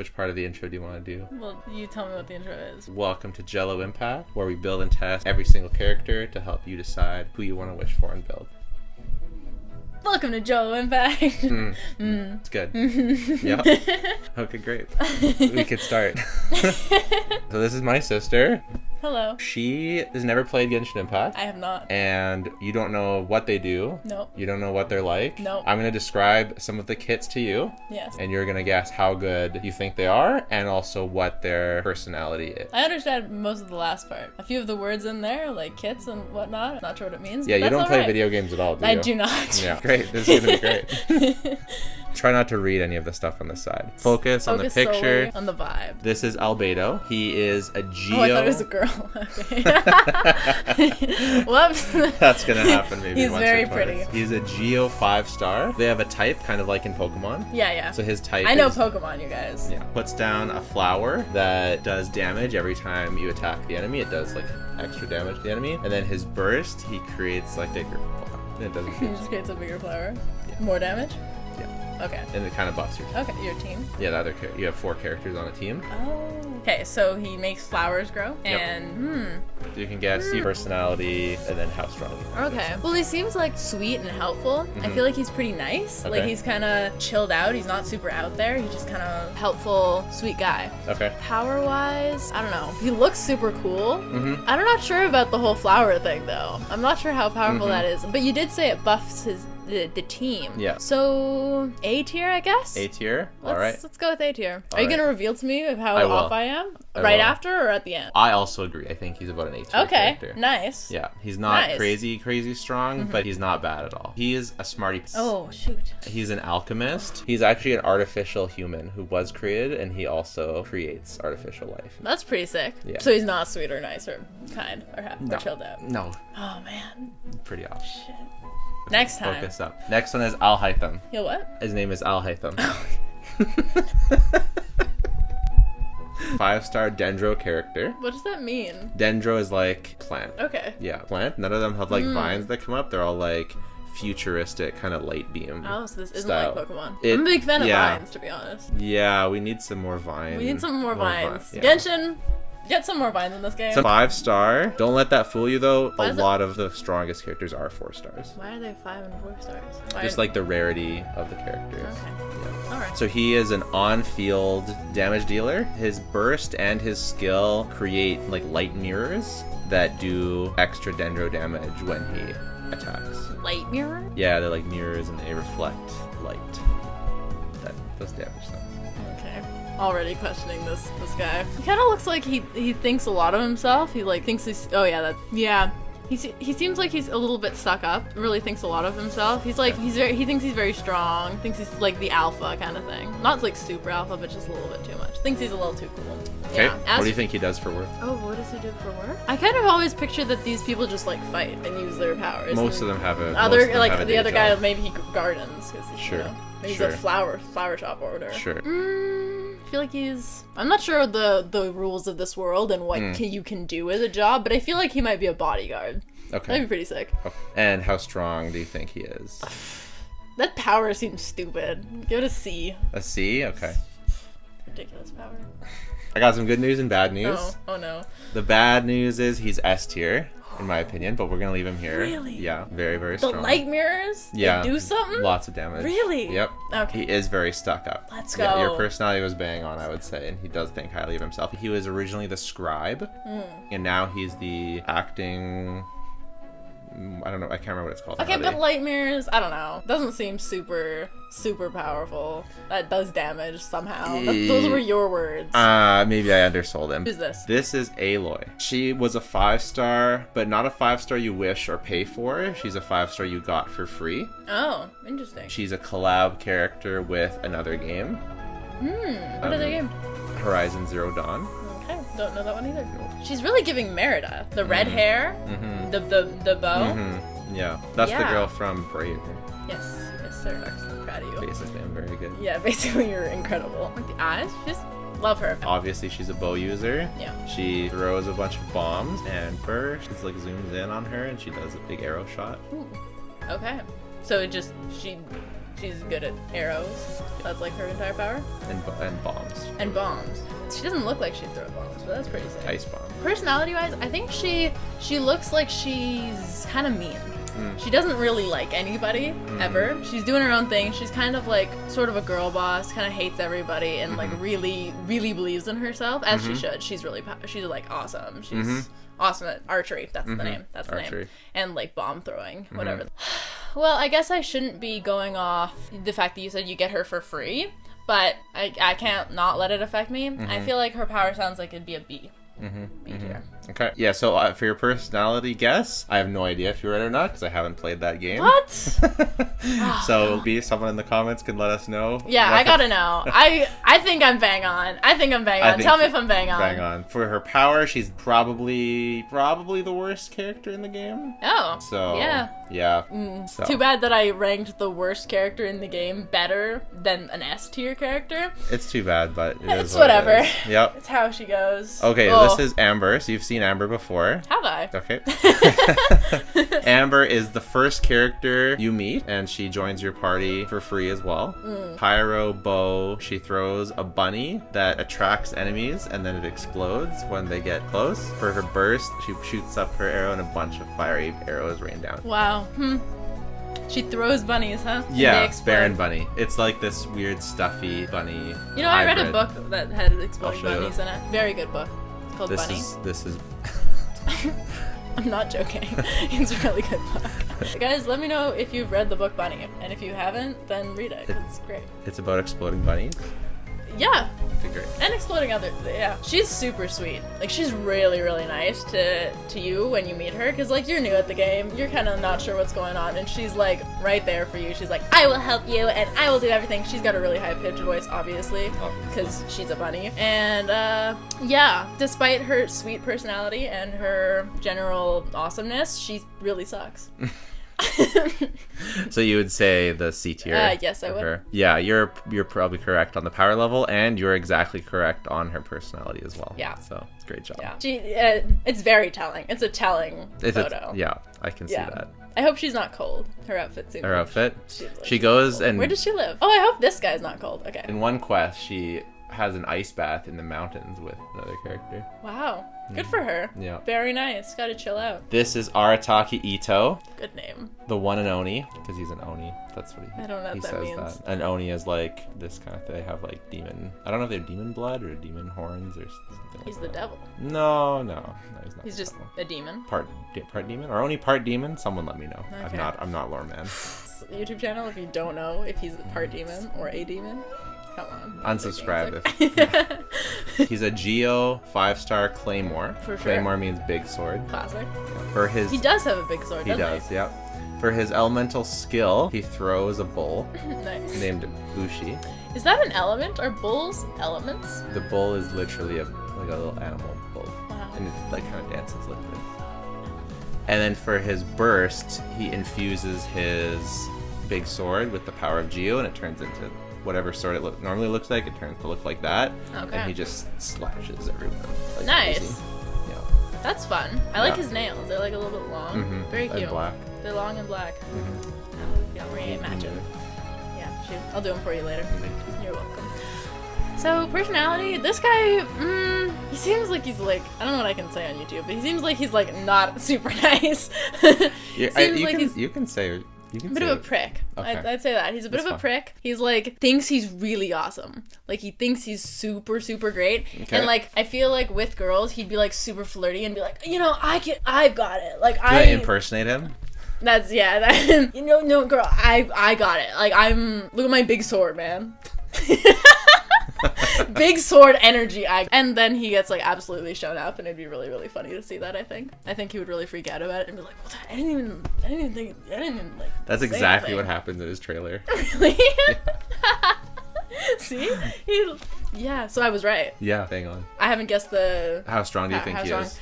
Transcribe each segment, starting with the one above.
Which part of the intro do you want to do? Well, you tell me what the intro is. Welcome to Jello Impact, where we build and test every single character to help you decide who you want to wish for and build. Welcome to Jello Impact. It's good. Yep. Okay, great. We could start. So this is my sister. Hello. She has never played Genshin Impact. I have not. And you don't know what they do. Nope. You don't know what they're like. Nope. I'm going to describe some of the kits to you. Yes. And you're going to guess how good you think they are and also what their personality is. I understand most of the last part. A few of the words in there, like kits and whatnot. Not sure what it means. Yeah, but you that's don't play alright. video games at all, do you? I do not. Yeah, great. This is going to be great. Try not to read any of the stuff on the side. Focus on the picture. Solely on the vibe. This is Albedo. He is a Geo. Oh, I thought it was a girl. Okay. Whoops. That's gonna happen maybe He's once very or twice. pretty. He's a Geo 5-star. They have a type, kind of like in Pokemon. Yeah. So his type I know is, Pokemon, you guys. Yeah. Puts down a flower that does damage every time you attack the enemy. It does like extra damage to the enemy. And then his burst, he creates like bigger. It doesn't. He just creates a bigger flower. Yeah. More damage? Yeah. Okay. And it kind of buffs your team. Okay, your team. Yeah, the other you have 4 characters on a team. Oh. Okay, so he makes flowers grow, and You can guess your personality and then how strong you are. Okay. Well, he seems like sweet and helpful. I feel like he's pretty nice. Okay. Like he's kind of chilled out. He's not super out there. He's just kind of helpful, sweet guy. Okay. Power-wise, I don't know. He looks super cool. I'm not sure about the whole flower thing though. I'm not sure how powerful that is. But you did say it buffs the team. Yeah. So A tier, I guess. A tier. All right. Let's go with A tier. All Are you right. gonna reveal to me how I will. off I am? I Right will. after or at the end? I also agree. I think he's about an 8 tier Okay. character. Nice. Yeah, he's not Nice. crazy strong, but he's not bad at all. He is a smarty. Oh shoot. He's an alchemist. He's actually an artificial human who was created, and he also creates artificial life. That's pretty sick. Yeah. So he's not sweet or nice or kind or chilled out. No, Oh man. pretty off. Shit. Next time. Focus up. Next one is Alhaitham. He'll what? His name is Alhaitham. 5-star Dendro character. What does that mean? Dendro is like plant. Okay. Yeah, plant. None of them have like vines that come up. They're all like futuristic, kind of light beam. Oh, so this isn't style. like Pokemon. It- I'm a big fan of yeah. vines, to be honest. Yeah, we need some more vines. We need some more vines. Yeah. Genshin, get some more vines in this game. So 5-star. Don't let that fool you though. Why A is it- lot of the strongest characters are 4 stars. Why are they 5 and 4 stars? Why Just like the rarity of the characters. Okay. Yeah. Alright. So he is an on-field damage dealer. His burst and his skill create like light mirrors that do extra dendro damage when he attacks. Light mirror? Yeah, they're like mirrors and they reflect light. That does damage them. Okay. Already questioning this guy. He kind of looks like he thinks a lot of himself. He like thinks he's yeah. He seems like he's a little bit stuck up. Really thinks a lot of himself. He's like he thinks he's very strong. Thinks he's like the alpha kind of thing. Not like super alpha, but just a little bit too much. Thinks he's a little too cool. Okay. Yeah. What do you think he does for work? Oh, what does he do for work? I kind of always picture that these people just like fight and use their powers. Most and of them have a other most of them like have a the day other guy job. maybe he gardens because Sure, he's sure. a flower shop owner. Sure. I feel like I'm not sure the rules of this world and what you can do with a job, but I feel like he might be a bodyguard. That'd Okay. be pretty sick. And how strong do you think he is? That power seems stupid. Give it a C. A C? Okay. Ridiculous power. I got some good news and bad news. Oh no. The bad news is he's S tier, in my opinion, but we're gonna leave him here. Really? Yeah, very, very The strong. light mirrors? They Yeah. do something? Lots of damage. Really? Yep. Okay. He is very stuck up. Let's Yeah, go. your personality was bang on, I would say, and he does think highly of himself. He was originally the scribe, and now he's the acting. I don't know. I can't remember what it's called. Okay, now. but light mirrors, I don't know. Doesn't seem super powerful. That does damage somehow. Those were your words. Maybe I undersold him. Who's this? This is Aloy. She was a 5-star, but not a 5-star you wish or pay for. She's a 5-star you got for free. Oh, interesting. She's a collab character with another game, What other game? Horizon Zero Dawn. Okay, don't know that one either. She's really giving Merida. The red hair, the bow. Yeah, that's the Yeah. girl from Brave. Yes, sir. Excellent. Proud of you. Basically, I'm very good. Yeah, basically you're incredible. Like the eyes, just love her. Obviously, she's a bow user. Yeah. She throws a bunch of bombs and burst. It's like zooms in on her and she does a big arrow shot. Ooh. Okay. So she she's good at arrows. That's like her entire power. And bombs. And bombs. She doesn't look like she'd throw bombs, but that's pretty sick. Ice bomb. Personality-wise, I think she looks like she's kind of mean. She doesn't really like anybody, ever. She's doing her own thing. She's kind of like sort of a girl boss, kind of hates everybody, and like really, really believes in herself, as she should. She's really, she's like awesome. She's awesome at archery. That's the name. That's the name. And like bomb throwing, whatever. Well, I guess I shouldn't be going off the fact that you said you get her for free, but I can't not let it affect me. I feel like her power sounds like it'd be a B. B tier. Okay. Yeah, so for your personality guess, I have no idea if you're right or not, because I haven't played that game. What? So someone in the comments can let us know. Yeah, I gotta know. I think I'm bang on. Tell me if I'm bang on. Bang on. For her power, she's probably the worst character in the game. Oh. So yeah. So. Too bad that I ranked the worst character in the game better than an S tier character. It's too bad, but it's whatever. It is. Yep. It's how she goes. Okay, this is Amber. So you've seen Amber before. Have I? Okay. Amber is the first character you meet, and she joins your party for free as well. Pyro bow. She throws a bunny that attracts enemies, and then it explodes when they get close. For her burst, she shoots up her arrow, and a bunch of fiery arrows rain down. Wow. She throws bunnies, huh? Yeah, Baron bunny. It's like this weird stuffy bunny. You know, I read a book that had exploding bunnies in it. Very good book. It's called Bunny. This is I'm not joking. It's a really good book. Guys, let me know if you've read the book Bunny, and if you haven't, then read it. It's great. It's about exploding bunnies. Yeah. Figure. And exploding other, yeah. She's super sweet. Like, she's really, really nice to you when you meet her, because, like, you're new at the game, you're kind of not sure what's going on, and she's, like, right there for you. She's like, I will help you, and I will do everything. She's got a really high-pitched voice, obviously, because she's a bunny. And, yeah, despite her sweet personality and her general awesomeness, she really sucks. So you would say the C tier? Yes, I would. Her. Yeah, you're probably correct on the power level, and you're exactly correct on her personality as well. Yeah. So great job. Yeah. It's very telling. It's a telling photo. Yeah, I can see that. I hope she's not cold. Her outfit seems. Her outfit. Like she goes and. Where does she live? Oh, I hope this guy's not cold. Okay. In one quest, she has an ice bath in the mountains with another character. Wow. Good for her. Yeah. Very nice. Gotta chill out. This is Arataki Itto. Good name. The one and Oni, because he's an Oni. That's what I don't know what that means. That. An Oni is like this kind of thing. They have like demon. I don't know if they have demon blood or demon horns or something. He's like the that. devil. No, he's not. He's just a demon. Part demon or Oni part demon. Someone let me know. Okay. I'm not lore man. YouTube channel. If you don't know if he's part demon or a demon. Come on. Unsubscribe if he's a Geo 5-star Claymore. For sure. Claymore means big sword. Classic. For his He does have a big sword, doesn't he? Does, yeah. For his elemental skill, he throws a bull. Nice. Named Bushi. Is that an element? Are bulls elements? The bull is literally like a little animal bull. Wow. And it like kind of dances like this. And then for his burst, he infuses his big sword with the power of Geo, and it turns into whatever sword it normally looks like. It turns to look like that. Okay. And he just slashes everyone. Like nice. Crazy. Yeah. That's fun. I like his nails. They're like a little bit long. Very cute. And black. They're long and black. Yeah, we're gonna match it. Yeah, shoot. I'll do them for you later. You're welcome. So, personality, this guy, he seems like he's like, I don't know what I can say on YouTube, but he seems like he's like not super nice. You can say a bit of a prick. Okay. I'd say that. He's a bit of a prick. He's like, thinks he's really awesome. Like, he thinks he's super, super great. Okay. And like, I feel like with girls, he'd be like super flirty and be like, you know, I've got it. Like, I impersonate him? That's, no, girl, I got it. Like, look at my big sword, man. Big sword energy. And then he gets like absolutely shown up, and it'd be really, really funny to see that. I think he would really freak out about it and be like, well, I didn't even like. That's exactly what happens in his trailer. Really? See? So I was right. Yeah, hang on. I haven't guessed the. How strong do you think he is?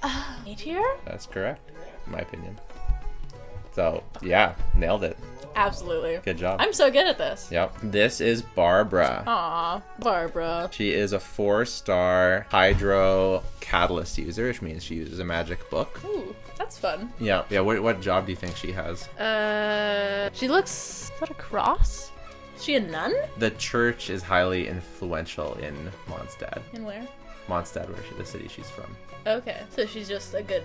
A tier? That's correct, in my opinion. So, yeah, nailed it. Absolutely. Good job. I'm so good at this. Yep. This is Barbara. Aw, Barbara. She is a 4-star Hydro Catalyst user, which means she uses a magic book. Ooh, that's fun. Yeah. Yeah. What job do you think she has? She looks... Is that a cross? Is she a nun? The church is highly influential in Mondstadt. In where? Mondstadt, the city she's from. Okay, so she's just a good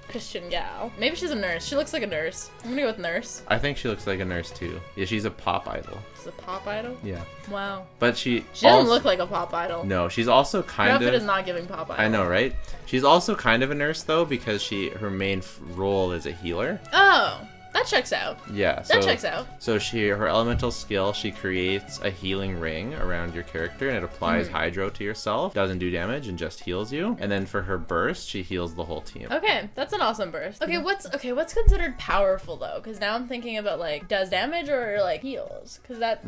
Christian gal. Maybe she's a nurse. She looks like a nurse. I'm gonna go with nurse. I think she looks like a nurse too. Yeah, she's a pop idol. She's a pop idol? Yeah. Wow. But she doesn't look like a pop idol. No, she's also Her kind outfit of... is not giving pop idol. I know, right? She's also kind of a nurse though, because her main role is a healer. Oh, that checks out. Yeah. That checks out. So her elemental skill, she creates a healing ring around your character and it applies hydro to yourself. Doesn't do damage and just heals you. And then for her burst, she heals the whole team. Okay, that's an awesome burst. Okay, what's considered powerful though? Because now I'm thinking about like does damage or like heals? Because that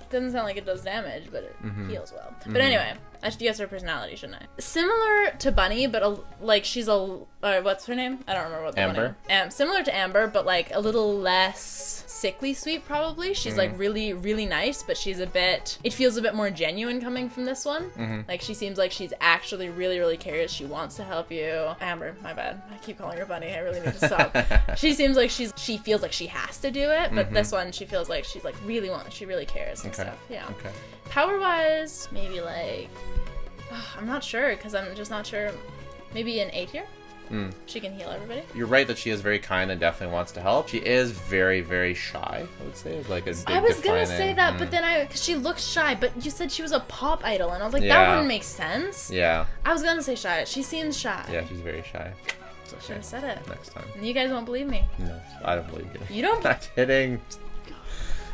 doesn't sound like it does damage, but it heals well. But anyway, I should guess her personality, shouldn't I? Similar to Bunny, but like she's what's her name? I don't remember what the Amber. Bunny. Similar to Amber, but like a little less sickly sweet probably. She's like really, really nice, but it feels a bit more genuine coming from this one. Like she seems like she's actually really, really cares. She wants to help you. Amber, my bad. I keep calling her Bunny. I really need to stop. She seems like she feels like she has to do it, but this one she feels like she's like she really cares and stuff. Yeah. Okay. Power wise, maybe like I'm not sure because I'm just not sure. Maybe an A tier. She can heal everybody. You're right that she is very kind and definitely wants to help. She is very, very shy, I would say. It's like a big I was gonna say that, but then cause she looks shy, but you said she was a pop idol, and I was like, that wouldn't make sense. Yeah. I was gonna say shy. She seems shy. Yeah, she's very shy. Should have said it. Next time. You guys won't believe me. No, I don't believe you. You don't? Not kidding.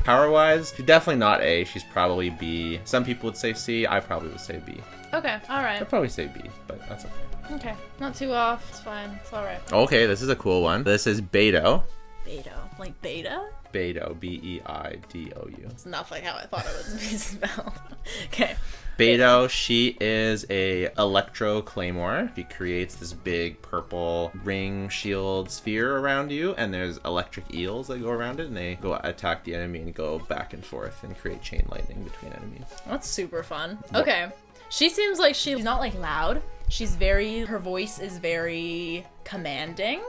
Power-wise, she's definitely not A. She's probably B. Some people would say C. I probably would say B. Okay, alright. I'd probably say B, but that's okay. Okay, not too off. It's fine. It's alright. Okay, this is a cool one. This is Beidou. Beidou. Like beta? Beidou. B-E-I-D-O-U. It's not like how I thought it would be spelled. Okay. Beidou, she is a electro claymore. She creates this big purple ring shield sphere around you, and there's electric eels that go around it, and they go attack the enemy and go back and forth and create chain lightning between enemies. That's super fun. Okay. She seems like she's not like loud. Her voice is very commanding,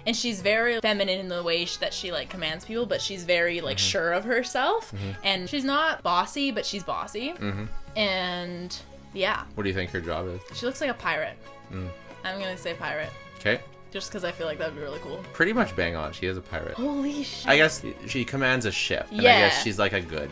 and she's very feminine in the way that she like commands people, but she's very like sure of herself, and she's not bossy, but she's bossy, and yeah. What do you think her job is? She looks like a pirate. I'm gonna say pirate. Okay. Just because I feel like that would be really cool. Pretty much bang on. She is a pirate. Holy shit. I guess she commands a ship. And yeah. I guess she's like a good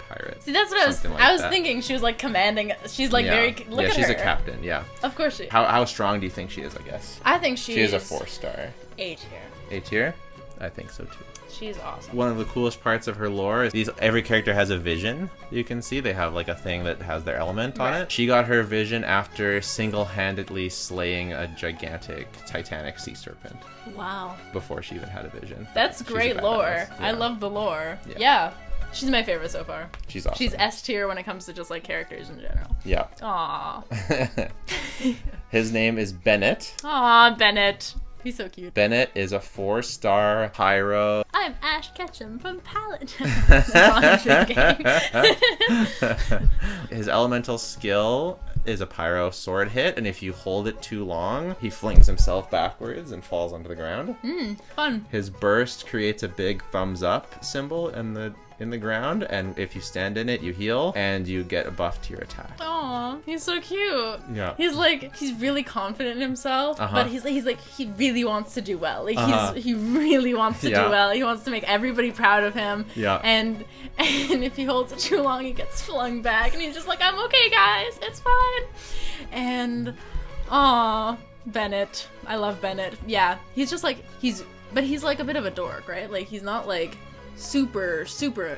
pirate. See, that's what I was thinking. She was like commanding. She's like very. Look at her. Yeah, she's a captain. Yeah. Of course she. How strong do you think she is? I guess. I think she is a 4-star. A tier. A tier? I think so too. She's awesome. One of the coolest parts of her lore is every character has a vision. You can see they have like a thing that has their element on it. She got her vision after single-handedly slaying a gigantic titanic sea serpent. Wow. Before she even had a vision. That's great lore. Yeah. I love the lore. Yeah. She's my favorite so far. She's awesome. She's S tier when it comes to just like characters in general. Yeah. Aww. His name is Bennett. Aw, Bennett. He's so cute. Bennett is a 4-star Pyro. I'm Ash Ketchum from Palette. His elemental skill is a Pyro sword hit, and if you hold it too long, he flings himself backwards and falls onto the ground. Fun. His burst creates a big thumbs up symbol in the ground, and if you stand in it, you heal, and you get a buff to your attack. Aw, he's so cute. Yeah. He's really confident in himself, but he's like, he really wants to do well. Like, he really wants to do well. He wants to make everybody proud of him. Yeah. And if he holds it too long, he gets flung back, and he's just like, I'm okay, guys. It's fine. And, Bennett. I love Bennett. Yeah. He's just like, he's like a bit of a dork, right? Like, he's not like super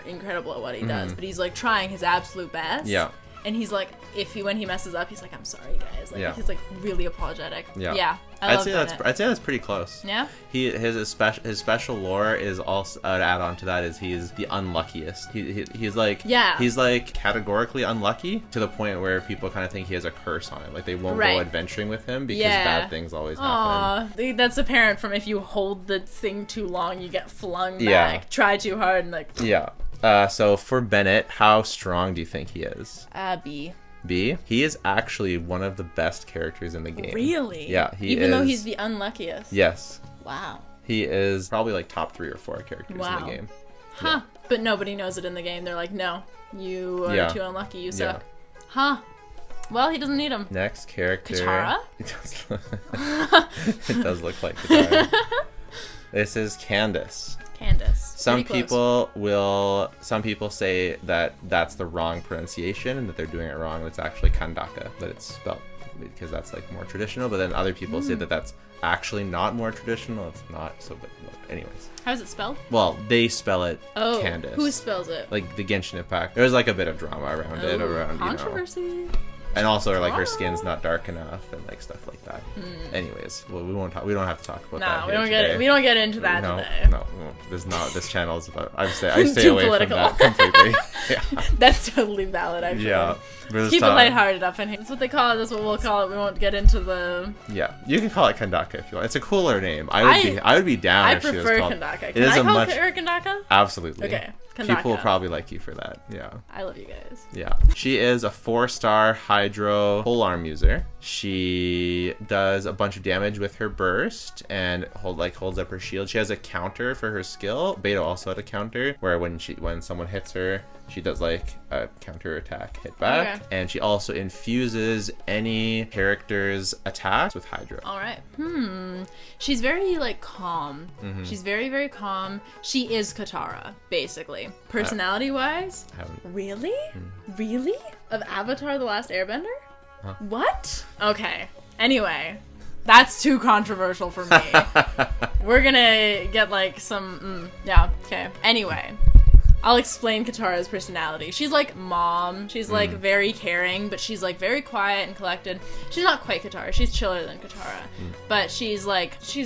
incredible at what he does, but he's like trying his absolute best. Yeah. and he's like, when he messes up, he's like, I'm sorry, guys. Like, Yeah. he's like really apologetic. Yeah. I I'd love say Bennett. I'd say that's pretty close. Yeah. His special lore is also an add on to that is he's the unluckiest. He's like he's like categorically unlucky to the point where people kind of think he has a curse on him. Like they won't go adventuring with him because bad things always happen. Aw, that's apparent from if you hold the thing too long, you get flung back. Try too hard and like. Yeah. So for Bennett, how strong do you think he is? B. B. He is actually one of the best characters in the game. Really? Yeah, Even though he's the unluckiest. Yes. Wow. He is probably like top 3 or 4 characters in the game. Huh. Yeah. But nobody knows it in the game. They're like, no, you are too unlucky. You suck. Huh. Well, he doesn't need him. Next character. Katara? It does look like Katara. This is Candace. Some people say that that's the wrong pronunciation and that they're doing it wrong and it's actually Kandaka that it's spelled because that's like more traditional, but then other people say that that's actually not more traditional. It's not. So but anyways, how's it spelled? Well, they spell it Candace. Who spells it? Like the Genshin Impact. There's like a bit of drama around it, around controversy. And also, like, her skin's not dark enough, and like stuff like that. Anyways, well, we don't have to talk about that. No, we don't get into that today. No, there's not. This channel is about. I stay away political. from that completely. Yeah, that's totally valid. Actually, yeah. Keep it lighthearted up in here. That's what they call it. That's what we'll call it. We won't get into the. Yeah, you can call it Kandaka if you want. It's a cooler name. I would be down if she was called. I prefer Kandaka. Can I call her Kandaka? Absolutely. Okay. Kandaka. People will probably like you for that. Yeah. I love you guys. Yeah. She is a 4-star Hydro polearm user. She does a bunch of damage with her burst and holds up her shield. She has a counter for her skill. Beidou also had a counter where when someone hits her, she does like a counter attack hit back. Okay. And she also infuses any character's attacks with Hydro. All right. She's very like calm. Mm-hmm. She's very, very calm. She is Katara, basically. Personality-wise? Really? Really? Of Avatar: The Last Airbender? Huh? What? Okay. Anyway, that's too controversial for me. We're gonna get like some. Yeah. Okay. Anyway. I'll explain Katara's personality. She's like mom. She's like very caring, but she's like very quiet and collected. She's not quite Katara. She's chiller than Katara. But she's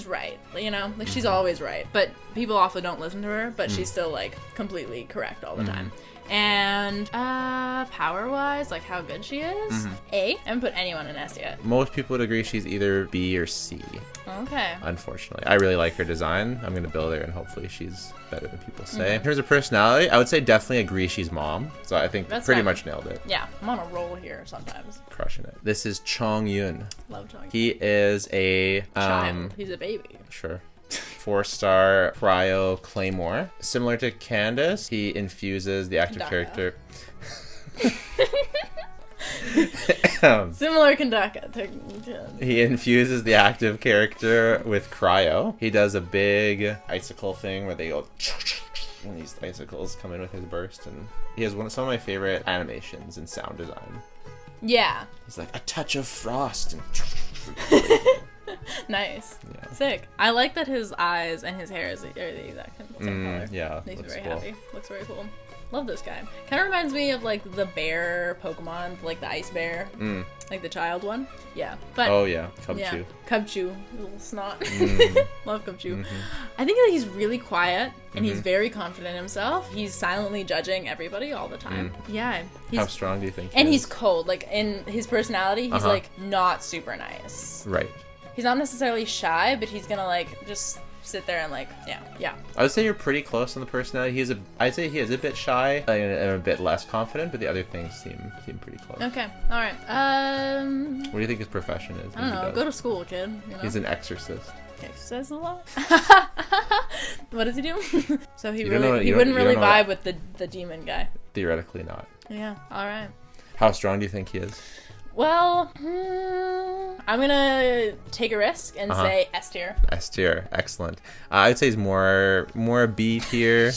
right, you know? Like she's always right. But people often don't listen to her, but she's still like completely correct all the time. And power-wise, like how good she is, A. I haven't put anyone in S yet. Most people would agree she's either B or C. Okay. Unfortunately. I really like her design. I'm going to build her and hopefully she's better than people say. In terms of personality, I would say definitely agree she's mom. So I think that's pretty much nailed it. Yeah. I'm on a roll here sometimes. Crushing it. This is Chongyun. Love Chongyun. He is a... child. He's a baby. Sure. 4-star Cryo Claymore. Similar to Candace, he infuses the active character. Similar Kandaka. He infuses the active character with Cryo. He does a big icicle thing where they go... and these icicles come in with his burst. And he has some of my favorite animations in sound design. Yeah. He's like, a touch of frost. And nice. Yeah. Sick. I like that his eyes and his hair are the exact same color. Yeah. Makes me very happy. Looks very cool. Love this guy. Kind of reminds me of like the bear Pokemon, like the ice bear, like the child one. Yeah. But Cubchoo. Yeah. Cubchoo, little snot. Love Cubchoo. I think that he's really quiet and he's very confident in himself. He's silently judging everybody all the time. Yeah. How strong do you think? And he's cold. Like in his personality, he's like not super nice. Right. He's not necessarily shy, but he's gonna like just sit there and like yeah. I would say you're pretty close on the personality. I'd say he is a bit shy and a bit less confident, but the other things seem pretty close. Okay, all right. What do you think his profession is? I don't know. Go to school, kid. You know? He's an exorcist. He exercises a lot. What does he do? So he wouldn't really vibe with the demon guy. Theoretically, not. Yeah. All right. How strong do you think he is? Well, I'm gonna take a risk and say S tier. S tier, excellent. I'd say he's more B tier,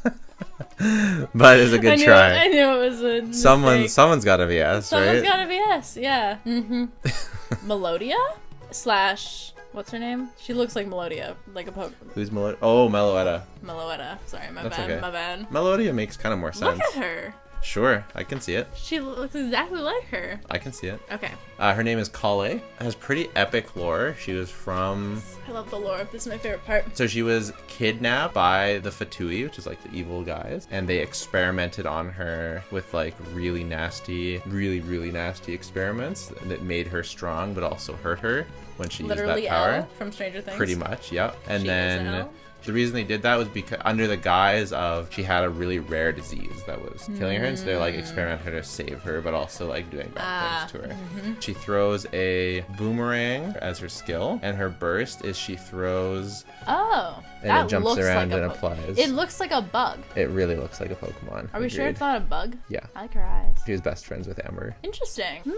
but it's a good try. I knew it was a mistake. Someone's got to be S, right? Someone's got to be S, yeah. Melodia / what's her name? She looks like Melodia, like a Pokemon. Who's Melodia? Oh, Meloetta. Sorry, my bad. Melodia makes kind of more sense. Look at her. Sure, I can see it. She looks exactly like her. I can see it. Okay. Her name is Collei. Has pretty epic lore. She was from... I love the lore. This is my favorite part. So she was kidnapped by the Fatui, which is like the evil guys, and they experimented on her with like really nasty experiments that made her strong but also hurt her when she Literally used that power. Elle from Stranger Things. Pretty much, yep. And She is then Elle? the reason they did that was because under the guise of she had a really rare disease that was killing her, and so they're like experimenting to save her but also like doing bad things to her. She throws a boomerang as her skill, and her burst is she throws and that it jumps looks around like and a applies. It looks like a bug. It really looks like a Pokemon. Are we sure Agreed. it's not a bug? Yeah. I like her eyes. She was best friends with Amber. Interesting.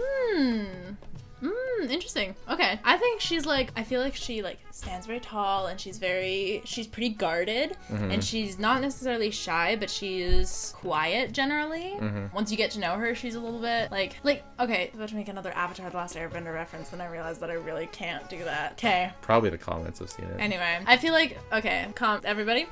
Interesting. Okay. I think she's like, I feel like she like stands very tall and she's pretty guarded and she's not necessarily shy, but she is quiet generally. Once you get to know her, she's a little bit like, okay, about to make another Avatar: The Last Airbender reference, then I realized that I really can't do that. Okay. Probably the comments have seen it. Anyway, I feel like, okay, everybody,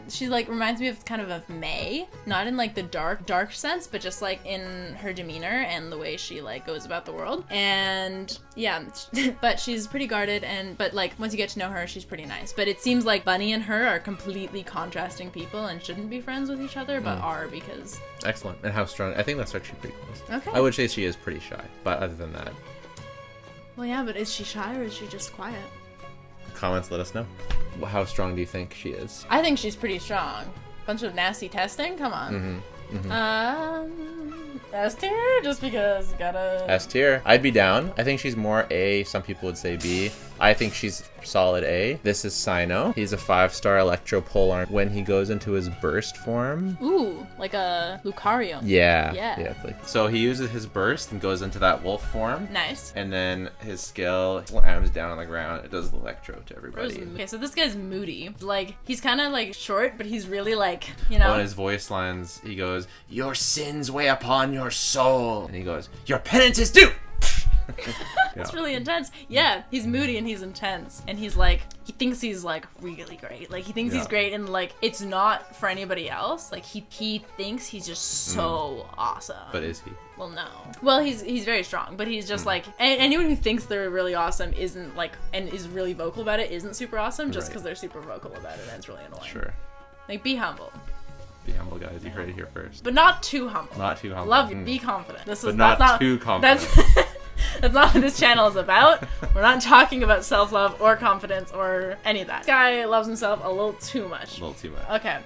she like reminds me of kind of May, not in like the dark sense, but just like in her demeanor and the way she like goes about the world. And yeah, but she's pretty guarded, but like once you get to know her, she's pretty nice. But it seems like Bunny and her are completely contrasting people and shouldn't be friends with each other, but are because... Excellent. And how strong? I think that's actually pretty close. Okay. I would say she is pretty shy, but other than that... Well, yeah, but is she shy or is she just quiet? Comments, let us know. How strong do you think she is? I think she's pretty strong. Bunch of nasty testing? Come on. S tier? Just because gotta... S tier. I'd be down. I think she's more A. Some people would say B. I think she's solid A. This is Cyno. He's a 5-star Electro Polearm when he goes into his burst form. Ooh, like a Lucario. Yeah. So he uses his burst and goes into that wolf form. Nice. And then his skill slams down on the ground. It does electro to everybody. Okay, so this guy's moody. Like, he's kind of like short, but he's really like, On his voice lines, he goes, "Your sins weigh upon your soul." And he goes, "Your penance is due." That's really intense. Yeah, he's moody and he's intense. And he's like, he thinks he's like really great. Like, he thinks he's great, and like, it's not for anybody else. Like, he thinks he's just so awesome. But is he? Well, no. Well, he's very strong, but he's just like, anyone who thinks they're really awesome isn't like, and is really vocal about it, isn't super awesome just because they're super vocal about it, and it's really annoying. Sure. Like, be humble. Be humble, guys. You heard it here first. But not too humble. Not too humble. Love you. Be confident. But not too confident. That's not what this channel is about. We're not talking about self-love or confidence or any of that. This guy loves himself a little too much. Okay,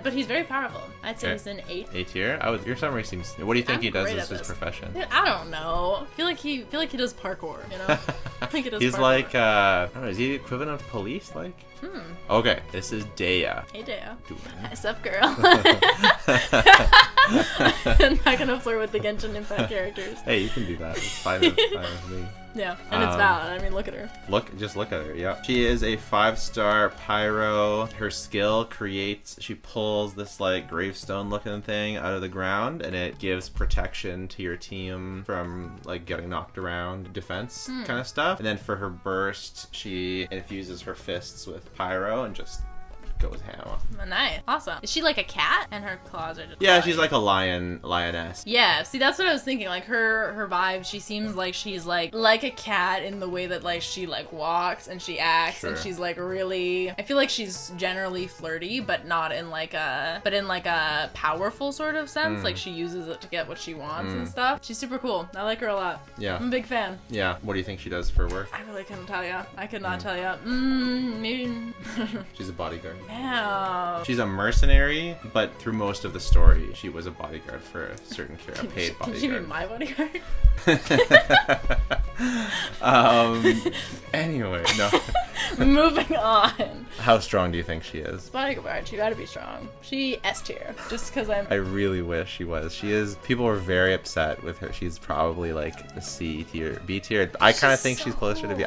but he's very powerful. I'd say he's an 8. 8 tier? Your summary seems... What do you think he does as his profession? I don't know. I feel like he does parkour, you know? I think he does He's parkour. like, I don't know, is he the equivalent of police? Like? Okay, this is Dehya. Hey, Dehya. What's up, girl? I'm not gonna flirt with the Genshin Impact characters. Hey, you can do that. It's fine with me. Yeah, and it's valid. I mean, look at her. Just look at her, yeah. She is a 5-star pyro. Her skill she pulls this like gravestone looking thing out of the ground, and it gives protection to your team from like getting knocked around, defense kind of stuff. And then for her burst, she infuses her fists with pyro and just goes ham. Nice. Awesome. Is she like a cat? And her claws are just... Yeah, she's like a lioness. Yeah, see, that's what I was thinking. Like, her vibe, she seems like she's like a cat in the way that like she like walks and she acts, and she's like really... I feel like she's generally flirty, but not in like a powerful sort of sense. Like, she uses it to get what she wants and stuff. She's super cool. I like her a lot. Yeah. I'm a big fan. Yeah. What do you think she does for work? I really couldn't tell ya. I could not tell ya. Maybe... She's a bodyguard. Yeah. She's a mercenary, but through most of the story, she was a bodyguard for a certain character, a paid bodyguard. Can she be my bodyguard? Anyway, no. Moving on. How strong do you think she is? Bodyguard, she gotta be strong. She S tier, just because I really wish she was. She is. People were very upset with her. She's probably like a C tier, B tier. I kind of think she's closer to B.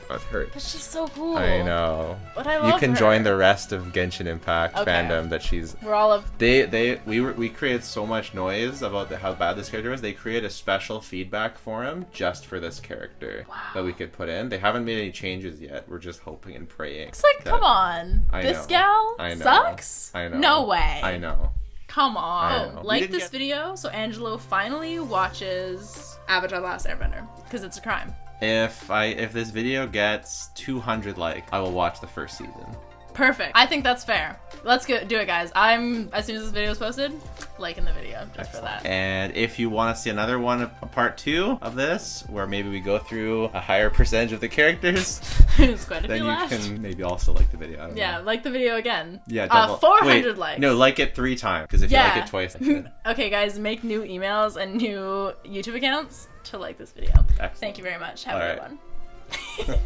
With her. But she's so cool. I know. But I love You can her. join the rest of Genshin Impact fandom that she's. We're all of. We created so much noise about how bad this character was. They created a special feedback forum just for this character that we could put in. They haven't made any changes yet. We're just hoping and praying. It's like, come on. This gal I know. sucks? I know. No way. I know. Come I on. don't know. We Like didn't this get- video so Angelo finally watches Avatar: The Last Airbender. Because it's a crime. If this video gets 200 likes, I will watch the first season. Perfect. I think that's fair. Let's do it, guys. As soon as this video is posted, liking the video just for that. And if you want to see another one, a part 2 of this, where maybe we go through a higher percentage of the characters, There's quite a then few you left. can maybe also like the video. I don't Yeah, know. like the video again. Yeah, double. 400 Wait, likes. No, like it 3 times, because if you like it twice, that's good. Okay, guys, make new emails and new YouTube accounts to like this video. Excellent. Thank you very much. Have All a right. good one.